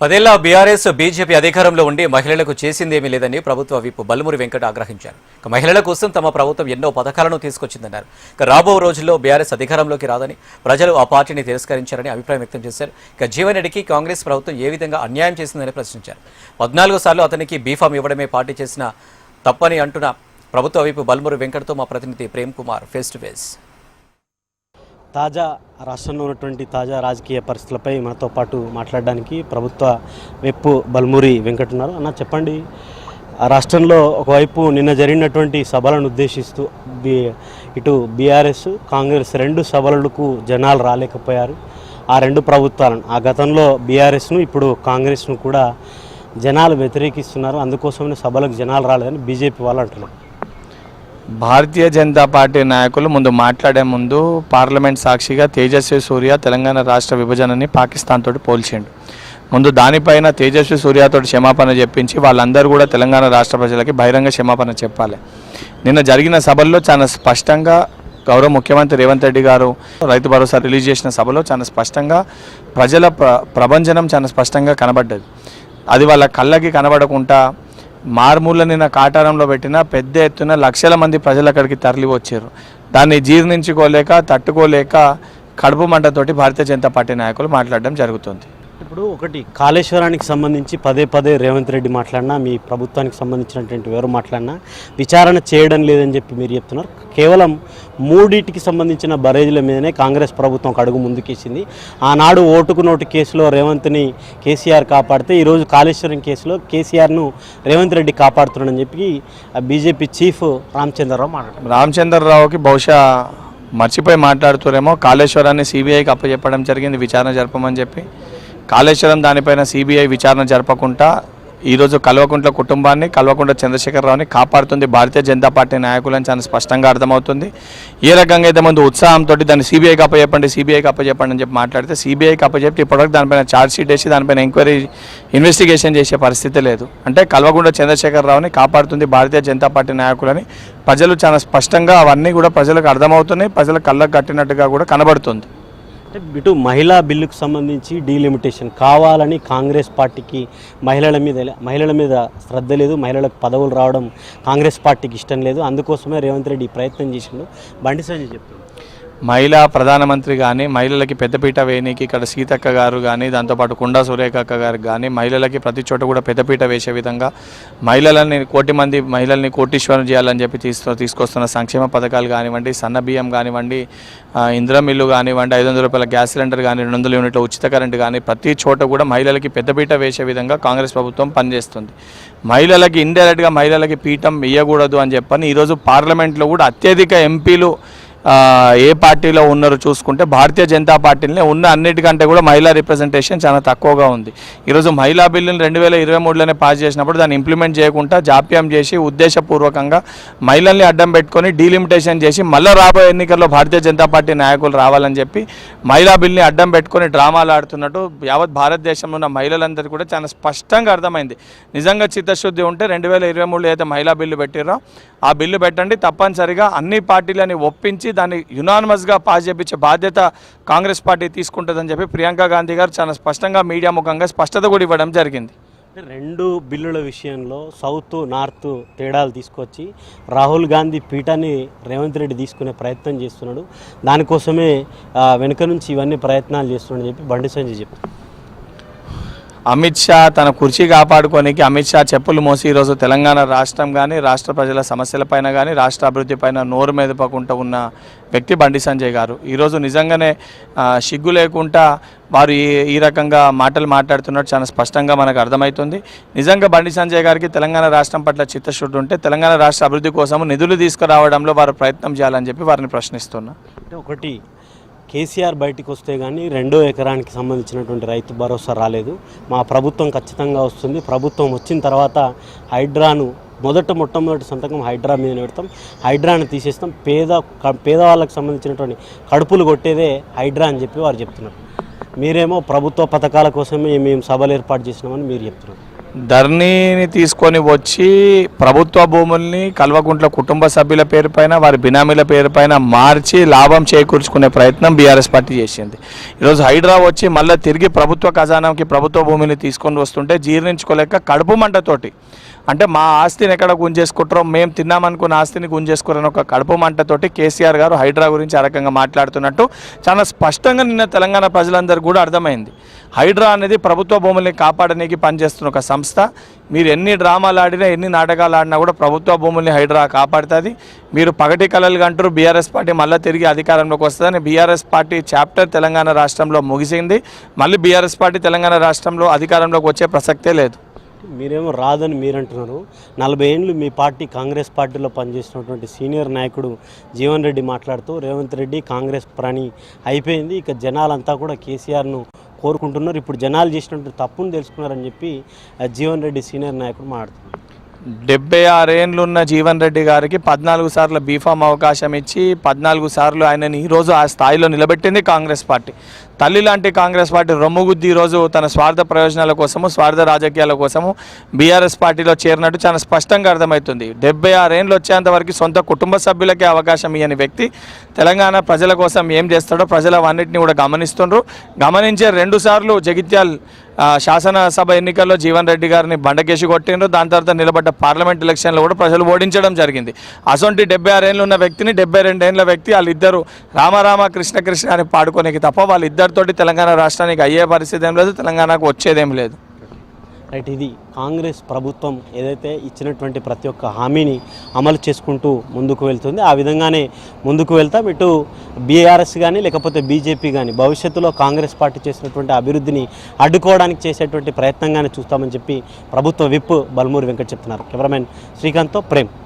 పదేళ్ల BRS BJP అధికారంలో ఉండి మహిళలకు చేసిందేమీ లేదని ప్రభుత్వ విప్ బల్మురి వెంకట ఆగ్రహించారు. మహిళల కోసం తమ ప్రభుత్వం ఎన్నో పథకాలను తీసుకొచ్చిందన్నారు. రాబో రోజుల్లో బీఆర్ఎస్ అధికారంలోకి రాదని ప్రజలు ఆ పార్టీని తిరస్కరించారని అభిప్రాయం వ్యక్తం చేశారు. జీవన్ రెడ్డికి కాంగ్రెస్ ప్రభుత్వం ఏ విధంగా అన్యాయం చేసిందని ప్రశ్నించారు. 14 సార్లు అతనికి బీఫామ్ ఇవ్వడమే పార్టీ చేసిన తప్పని అంటున్న ప్రభుత్వ విప్ బల్మురి వెంకటతో మా ప్రతినిధి Prem Kumar face to face. తాజా రాష్ట్రంలో ఉన్నటువంటి తాజా రాజకీయ పరిస్థితులపై మనతో పాటు మాట్లాడడానికి ప్రభుత్వ విప్ బల్మురి వెంకట ఉన్నారు. అన్న చెప్పండి, రాష్ట్రంలో ఒకవైపు నిన్న జరిగినటువంటి సభలను ఉద్దేశిస్తూ ఇటు బీఆర్ఎస్ కాంగ్రెస్ రెండు సభలకు జనాలు రాలేకపోయారు. ఆ రెండు ప్రభుత్వాలను, ఆ గతంలో బీఆర్ఎస్ను ఇప్పుడు కాంగ్రెస్ను కూడా జనాలు వ్యతిరేకిస్తున్నారు. అందుకోసమే సభలకు జనాలు రాలేదని బీజేపీ వాళ్ళు అంటున్నారు. భారతీయ జనతా పార్టీ నాయకులు మాట్లాడే ముందు పార్లమెంట్ సాక్షిగా తేజస్వి సూర్య తెలంగాణ రాష్ట్ర విభజనని పాకిస్తాన్ తోటి పోల్చిండు. ముందు దానిపైన తేజస్వి సూర్యతో క్షమాపణ చెప్పించి వాళ్ళందరూ కూడా తెలంగాణ రాష్ట్ర ప్రజలకి బహిరంగ క్షమాపణ చెప్పాలి. నిన్న జరిగిన సభల్లో చాలా స్పష్టంగా గౌరవ ముఖ్యమంత్రి రేవంత్ రెడ్డి గారు రైతు భరోసా రిలీజ్ చేసిన సభలో చాలా స్పష్టంగా ప్రజల ప్రభంజనం చాలా స్పష్టంగా కనబడ్డది. అది వాళ్ళ కళ్ళకి కనబడకుండా మారుమూల నిన్న కాటారంలో పెట్టిన పెద్ద ఎత్తున లక్షల మంది ప్రజలు అక్కడికి తరలి వచ్చారు. దాన్ని జీర్ణించుకోలేక తట్టుకోలేక కడుపు మంటతోటి భారతీయ జనతా పార్టీ నాయకులు మాట్లాడడం జరుగుతుంది. ఇప్పుడు ఒకటి కాళేశ్వరానికి సంబంధించి పదే రేవంత్ రెడ్డి మాట్లాడినా, మీ ప్రభుత్వానికి సంబంధించినటువంటి ఎవరు మాట్లాడినా విచారణ చేయడం లేదని చెప్పి మీరు చెప్తున్నారు. కేవలం 3టికి సంబంధించిన బరేజీల మీదనే కాంగ్రెస్ ప్రభుత్వం ఒక అడుగు ముందుకేసింది. ఆనాడు ఓటుకు నోటు కేసులో రేవంత్ని కేసీఆర్ కాపాడితే ఈరోజు కాళేశ్వరం కేసులో కేసీఆర్ను రేవంత్ రెడ్డి కాపాడుతున్నాడని చెప్పి బీజేపీ చీఫ్ రామచంద్రరావు మాట్లాడారు. రామచంద్రరావుకి బహుశా మర్చిపోయి మాట్లాడుతారేమో. కాళేశ్వరాన్ని సిబిఐకి అప్పచెప్పడం జరిగింది విచారణ జరపమని చెప్పి. కాళేశ్వరం దానిపైన సిబిఐ విచారణ జరపకుండా ఈరోజు కల్వకుంట్ల కుటుంబాన్ని, కల్వకుంట్ల చంద్రశేఖరరావుని కాపాడుతుంది భారతీయ జనతా పార్టీ నాయకులని చాలా స్పష్టంగా అర్థమవుతుంది. ఏ రకంగా అయితే ముందు ఉత్సాహంతో దాన్ని సిబిఐకి అప్పచెప్పండి అని చెప్పి మాట్లాడితే సిబిఐకి అప్పచెప్పి ఇప్పటివరకు దానిపైన ఛార్జ్షీట్ వేసి దానిపైన ఇన్వెస్టిగేషన్ చేసే పరిస్థితి లేదు. అంటే కల్వకుంట్ల చంద్రశేఖరరావుని కాపాడుతుంది భారతీయ జనతా పార్టీ నాయకులని ప్రజలు చాలా స్పష్టంగా అవన్నీ కూడా ప్రజలకు అర్థమవుతున్నాయి, ప్రజల కళ్ళకు కట్టినట్టుగా కూడా కనబడుతుంది. అంటే ఇటు మహిళా బిల్లుకు సంబంధించి డీలిమిటేషన్ కావాలని కాంగ్రెస్ పార్టీకి మహిళల మీద శ్రద్ధ లేదు, మహిళలకు పదవులు రావడం కాంగ్రెస్ పార్టీకి ఇష్టం లేదు. అందుకోసమే రేవంత్ రెడ్డి ప్రయత్నం చేసిండు. బండి సంజయ్ చెప్తారు, మహిళా ప్రధానమంత్రి కానీ, మహిళలకి పెద్దపీట వేయనీకి ఇక్కడ సీతక్క గారు కానీ, దాంతోపాటు కుండా సురేఖక్క గారు కానీ మహిళలకి ప్రతి చోట కూడా పెద్దపీట వేసే విధంగా మహిళలని 1 కోటి మంది మహిళల్ని కోటీశ్వరం చేయాలని చెప్పి తీసుకొస్తున్న సంక్షేమ పథకాలు కానివ్వండి, సన్న బియ్యం కానివ్వండి, ఇంద్రం ఇల్లు కానివ్వండి, 500 రూపాయల గ్యాస్ సిలిండర్ కానీ, 200 యూనిట్ల ఉచిత కరెంటు కానీ ప్రతి చోట కూడా మహిళలకి పెద్దపీట వేసే విధంగా కాంగ్రెస్ ప్రభుత్వం పనిచేస్తుంది. మహిళలకి ఇండైరెక్ట్గా మహిళలకి పీఠం వేయకూడదు అని చెప్పని ఈరోజు పార్లమెంట్లో కూడా అత్యధిక ఎంపీలు ఏ పార్టీలో ఉన్నారో చూసుకుంటే భారతీయ జనతా పార్టీలోనే ఉన్న అన్నిటికంటే కూడా మహిళా రిప్రజెంటేషన్ చాలా తక్కువగా ఉంది. ఈరోజు మహిళా బిల్లుని 2023లోనే పాస్ చేసినప్పుడు దాన్ని ఇంప్లిమెంట్ చేయకుండా జాప్యం చేసి ఉద్దేశపూర్వకంగా మహిళల్ని అడ్డం పెట్టుకొని డీలిమిటేషన్ చేసి మళ్ళీ రాబోయే ఎన్నికల్లో భారతీయ జనతా పార్టీ నాయకులు రావాలని చెప్పి మహిళా బిల్ని అడ్డం పెట్టుకొని డ్రామాలు ఆడుతున్నట్టు యావత్ భారతదేశంలో ఉన్న మహిళలందరికీ కూడా చాలా స్పష్టంగా అర్థమైంది. నిజంగా చిత్తశుద్ధి ఉంటే 2023లో అయితే మహిళా బిల్లు పెట్టిరో ఆ బిల్లు పెట్టండి, తప్పనిసరిగా అన్ని పార్టీలని ఒప్పించి దాన్ని యునానిమస్గా పాస్ చేయించే బాధ్యత కాంగ్రెస్ పార్టీ తీసుకుంటుందని చెప్పి ప్రియాంక గాంధీ గారు చాలా స్పష్టంగా మీడియా ముఖంగా స్పష్టత కూడా ఇవ్వడం జరిగింది. 2 బిల్లుల విషయంలో సౌత్ నార్త్ తేడాలు తీసుకొచ్చి రాహుల్ గాంధీ పీఠాన్ని రేవంత్ రెడ్డి తీసుకునే ప్రయత్నం చేస్తున్నాడు. దానికోసమే వెనుక నుంచి ఇవన్నీ ప్రయత్నాలు చేస్తున్నాడని చెప్పి బండి సంజయ్ చెప్పారు. అమిత్ షా తన కుర్చీ కాపాడుకోనికి అమిత్ షా చెప్పులు మోసి ఈరోజు తెలంగాణ రాష్ట్రం కానీ, రాష్ట్ర ప్రజల సమస్యలపైన కానీ, రాష్ట్ర అభివృద్ధి పైన నోరు మెదపకుండా ఉన్న వ్యక్తి బండి సంజయ్ గారు. ఈరోజు నిజంగానే సిగ్గు లేకుండా వారు ఈ రకంగా మాటలు మాట్లాడుతున్నట్టు చాలా స్పష్టంగా మనకు అర్థమవుతుంది. నిజంగా బండి సంజయ్ గారికి తెలంగాణ రాష్ట్రం పట్ల చిత్తశుద్ధి ఉంటే తెలంగాణ రాష్ట్ర అభివృద్ధి కోసం నిధులు తీసుకురావడంలో వారు ప్రయత్నం చేయాలని చెప్పి వారిని ప్రశ్నిస్తున్నా. ఒకటి, కేసీఆర్ బయటికి వస్తే కానీ 2వ ఎకరానికి సంబంధించినటువంటి రైతు భరోసా రాలేదు. మా ప్రభుత్వం ఖచ్చితంగా వస్తుంది. ప్రభుత్వం వచ్చిన తర్వాత హైడ్రాను మొట్టమొదటి సంతకం హైడ్రా మీద పెడతాం, హైడ్రాను తీసేస్తాం, పేదవాళ్ళకి సంబంధించినటువంటి కడుపులు కొట్టేదే హైడ్రా అని చెప్పి వారు చెప్తున్నారు. మీరేమో ప్రభుత్వ పథకాల కోసమే మేము సభలు ఏర్పాటు చేసినామని మీరు చెప్తున్నారు. ధరణిని తీసుకొని వచ్చి ప్రభుత్వ భూముల్ని కల్వకుంట్ల కుటుంబ సభ్యుల పేరుపైన వారి బినామీల పేరుపైన మార్చి లాభం చేకూర్చుకునే ప్రయత్నం బీఆర్ఎస్ పార్టీ చేసింది. ఈరోజు హైడ్రా వచ్చి మళ్ళీ తిరిగి ప్రభుత్వ ఖజానాకి ప్రభుత్వ భూమిని తీసుకొని వస్తుంటే జీర్ణించుకోలేక కడుపు మంటతోటి, అంటే మా ఆస్తిని ఎక్కడ గుంజేసుకుంటారో, మేము తిన్నామనుకున్న ఆస్తిని గుంజేసుకోరని ఒక కడుపు మంటతోటి కేసీఆర్ గారు హైడ్రా గురించి ఆ రకంగా మాట్లాడుతున్నట్టు చాలా స్పష్టంగా నిన్న తెలంగాణ ప్రజలందరూ కూడా అర్థమైంది. హైడ్రా అనేది ప్రభుత్వ భూముల్ని కాపాడడానికి పనిచేస్తున్న ఒక సంస్థ. మీరు ఎన్ని డ్రామాలు ఆడినా ఎన్ని నాటకాలు ఆడినా కూడా ప్రభుత్వ భూముల్ని హైడ్రా కాపాడుతుంది. మీరు పగటి కలలు అంటారు బీఆర్ఎస్ పార్టీ మళ్ళీ తిరిగి అధికారంలోకి వస్తుందని. బీఆర్ఎస్ పార్టీ చాప్టర్ తెలంగాణ రాష్ట్రంలో ముగిసింది. మళ్ళీ బీఆర్ఎస్ పార్టీ తెలంగాణ రాష్ట్రంలో అధికారంలోకి వచ్చే ప్రసక్తే లేదు. మీరేమో రాదని మీరంటున్నారు. 40 ఏళ్ళు మీ పార్టీ కాంగ్రెస్ పార్టీలో పనిచేసినటువంటి సీనియర్ నాయకుడు జీవన్ రెడ్డి మాట్లాడుతూ రేవంత్ రెడ్డి కాంగ్రెస్ ప్రాణి అయిపోయింది, ఇక జనాలంతా కూడా కేసీఆర్ను కోరుకుంటున్నారు, ఇప్పుడు జనాలు చేసినటువంటి తప్పును తెలుసుకున్నారని చెప్పి జీవన్ రెడ్డి సీనియర్ నాయకుడు మాట్లాడుతున్నారు. 76 ఏళ్ళు ఉన్న జీవన్ రెడ్డి గారికి 14 సార్లు బీఫామ్ అవకాశం ఇచ్చి 14 సార్లు ఆయనని ఈరోజు ఆ స్థాయిలో నిలబెట్టింది కాంగ్రెస్ పార్టీ. తల్లి లాంటి కాంగ్రెస్ పార్టీ రొమ్ముగుద్ది ఈరోజు తన స్వార్థ ప్రయోజనాల కోసము, స్వార్థ రాజకీయాల కోసము బీఆర్ఎస్ పార్టీలో చేరినట్టు చాలా స్పష్టంగా అర్థమవుతుంది. 76 ఏళ్ళు వచ్చేంత వరకు సొంత కుటుంబ సభ్యులకే అవకాశం ఇవ్వని వ్యక్తి తెలంగాణ ప్రజల కోసం ఏం చేస్తాడో ప్రజలు అన్నింటినీ కూడా గమనిస్తుండ్రు. గమనించే 2 సార్లు జగిత్యాల్ శాసనసభ ఎన్నికల్లో జీవన్ రెడ్డి గారిని బండకేసి కొట్టిండ్రు. దాని తర్వాత నిలబడ్డ పార్లమెంట్ ఎలక్షన్లో కూడా ప్రజలు ఓడించడం జరిగింది. అసొంటి 76 ఏళ్ళు ఉన్న వ్యక్తిని 72 ఏళ్ళ వ్యక్తి వాళ్ళిద్దరూ రామ కృష్ణ కృష్ణ అని పాడుకోనికి తప్ప వాళ్ళిద్దరితోటి తెలంగాణ రాష్ట్రానికి అయ్యే పరిస్థితి ఏం లేదు, తెలంగాణకు వచ్చేదేం లేదు. రైట్, ఇది కాంగ్రెస్ ప్రభుత్వం ఏదైతే ఇచ్చినటువంటి ప్రతి ఒక్క హామీని అమలు చేసుకుంటూ ముందుకు వెళ్తుంది. ఆ విధంగానే ముందుకు వెళ్తాం. ఇటు బీఆర్ఎస్ కానీ లేకపోతే బీజేపీ కానీ భవిష్యత్తులో కాంగ్రెస్ పార్టీ చేసినటువంటి అభివృద్ధిని అడ్డుకోవడానికి చేసేటువంటి ప్రయత్నంగానే చూస్తామని చెప్పి ప్రభుత్వ విప్ బల్మూరి వెంకట్ చెప్తున్నారు. కెమెరామెన్ శ్రీకాంత్తో ప్రేమ్.